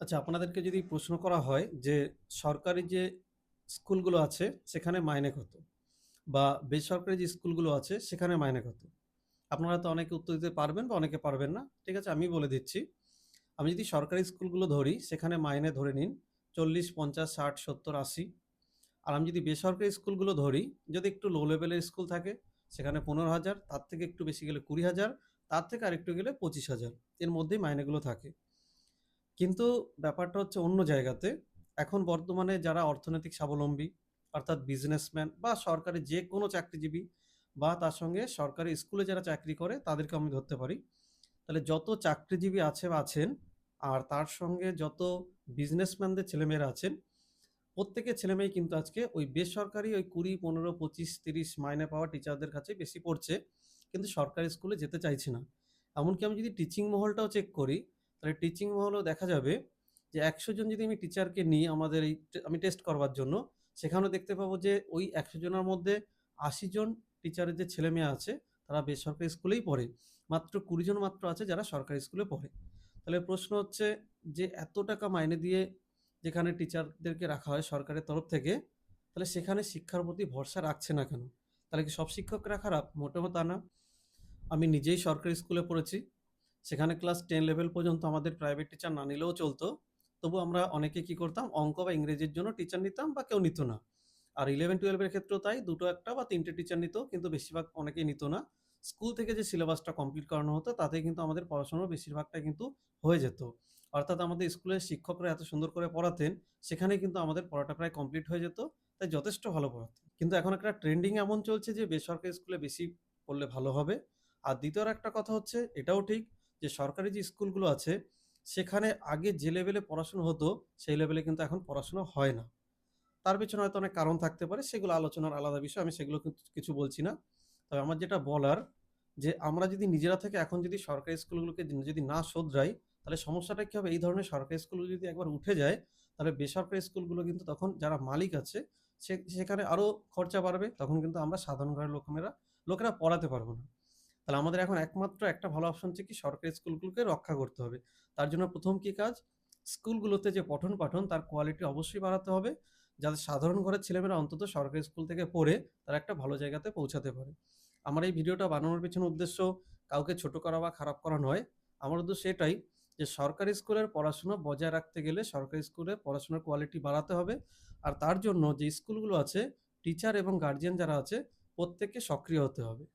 আচ্ছা, আপনাদেরকে যদি প্রশ্ন করা হয় যে সরকারি যে স্কুলগুলো আছে সেখানে মাইনে কত? বা বেসরকারি যে স্কুলগুলো আছে সেখানে মাইনে কত? আপনারা তো অনেকে উত্তর দিতে পারবেন বা অনেকে পারবেন না। ঠিক আছে? আমি বলে দিচ্ছি। আমি যদি সরকারি স্কুলগুলো ধরি সেখানে মাইনে ধরে নিন ৪০, ৫০, ৬০, ৭০, ৮০। আর আমি যদি বেসরকারি স্কুলগুলো ধরি, যদি একটু লো লেভেলের স্কুল থাকে সেখানে ১৫,০০০, তার থেকে একটু বেশি গেলে ২০,০০০, তার থেকে আরেকটু গেলে ২৫,০০০। এর মধ্যেই মাইনেগুলো থাকে। কিন্তু ব্যাপারটা হচ্ছে অন্য জায়গাতে। এখন বর্তমানে যারা অর্থনৈতিক স্বাবলম্বী, অর্থাৎ বিজনেসম্যান বা সরকারি যেকোনো চাকরিজীবী বা তার সঙ্গে সরকারি স্কুলে যারা চাকরি করে তাদেরকে আমি ধরতে পারি। তাহলে যত চাকরিজীবী আছে বা আছেন, আর তার সঙ্গে যত বিজনেসম্যানদের ছেলেমেয়েরা আছেন, প্রত্যেকের ছেলেমেয়েই কিন্তু আজকে ওই বেসরকারি ওই ২০, ১৫, ২৫, ৩০ মাইনে পাওয়া টিচারদের কাছে বেশি পড়ছে। কিন্তু সরকারি স্কুলে যেতে চাইছে না। এমনকি আমি যদি টিচিং মহলটাও চেক করি, তাহলে টিচিং মহলেও দেখা যাবে যে ১০০ জন যদি আমি টিচারকে নিই আমাদের এই আমি টেস্ট করবার জন্য, সেখানেও দেখতে পাবো যে ওই ১০০ জনের মধ্যে ৮০ জন টিচারের যে ছেলেমেয়ে আছে তারা বেসরকারি স্কুলেই পড়ে। মাত্র ২০ জন মাত্র আছে যারা সরকারি স্কুলে পড়ে। তাহলে প্রশ্ন হচ্ছে যে এত টাকা মাইনে দিয়ে যেখানে টিচারদেরকে রাখা হয় সরকারের তরফ থেকে, তাহলে সেখানে শিক্ষার প্রতি ভরসা রাখছে না কেন? তাহলে কি সব শিক্ষকরা খারাপ? মোটেও তা না। আমি নিজেই সরকারি স্কুলে পড়েছি। সেখানে ক্লাস 10 লেভেল পর্যন্ত আমাদের প্রাইভেট টিচার না নিলেও চলতো। তবু আমরা অনেকে কি করতাম অঙ্ক বা ইংরেজির জন্য টিচার নিতাম বা কেউ নিত না। আর 11-12 এর ক্ষেত্রেও তাই ২ টো ১ টা বা ৩ টে টিচার নিত। কিন্তু বেশিরভাগ অনেকেই নিত না। স্কুল থেকে যে সিলেবাসটা কমপ্লিট করানো হতো তাতে কিন্তু আমাদের পড়াশোনার বেশিরভাগটাই কিন্তু হয়ে যেত। অর্থাৎ আমাদের স্কুলের শিক্ষকরা এত সুন্দর করে পড়াতেন, সেখানেই কিন্তু আমাদের পড়াটা প্রায় কমপ্লিট হয়ে যেত। তাই যথেষ্ট ভালো পড়াতেন। কিন্তু এখন একটা ট্রেন্ডিং এমন চলছে যে বেসরকারি স্কুলে বেশি পড়লে ভালো হবে। আর দ্বিতীয় আরেকটা কথা হচ্ছে এটাও ঠিক যে সরকারি যে স্কুলগুলো আছে সেখানে আগে যে লেভেলে পড়াশোনা হতো সেই লেভেলে কিন্তু এখন পড়াশোনা হয় না। তার পেছনে হয়তো অনেক কারণ থাকতে পারে। সেগুলো আলোচনার আলাদা বিষয়। আমি সেগুলো কিন্তু কিছু বলছি না। তবে আমার যেটা বলার যে আমরা যদি নিজেরা থেকে এখন যদি সরকারি স্কুলগুলোকে যদি না শোধরাই, তাহলে সমস্যাটা কি হবে? এই ধরনের সরকারি স্কুলগুলো যদি একবার উঠে যায়, তাহলে বেসরকারি স্কুলগুলো কিন্তু তখন যারা মালিক আছে সেখানে আরো খরচা বাড়বে। তখন কিন্তু আমরা সাধারণ ঘরের লোকেরা পড়াতে পারব না। তাহলে আমাদের এখন একমাত্র একটা ভালো অপশন হচ্ছে কি সরকারি স্কুলগুলোকে রক্ষা করতে হবে। তার জন্য ১ম কি কাজ? স্কুলগুলোতে যে পঠন-পাঠন তার কোয়ালিটি অবশ্যই বাড়াতে হবে। যাতে সাধারণ ঘরের ছেলেমেয়েরা অন্তত সরকারি স্কুল থেকে পড়ে তারা একটা ভালো জায়গাতে পৌঁছাতে পারে। আমার এই ভিডিওটা বানানোর পেছনে উদ্দেশ্য কাউকে ছোট করা বা খারাপ করা নয়। আমার উদ্দেশ্য এটাই যে সরকারি স্কুলের পড়াশোনা বজায় রাখতে গেলে সরকারি স্কুলে পড়াশোনার কোয়ালিটি বাড়াতে হবে। আর তার জন্য যে স্কুলগুলো আছে টিচার এবং গার্ডিয়ান যারা আছে প্রত্যেককে সক্রিয় হতে হবে।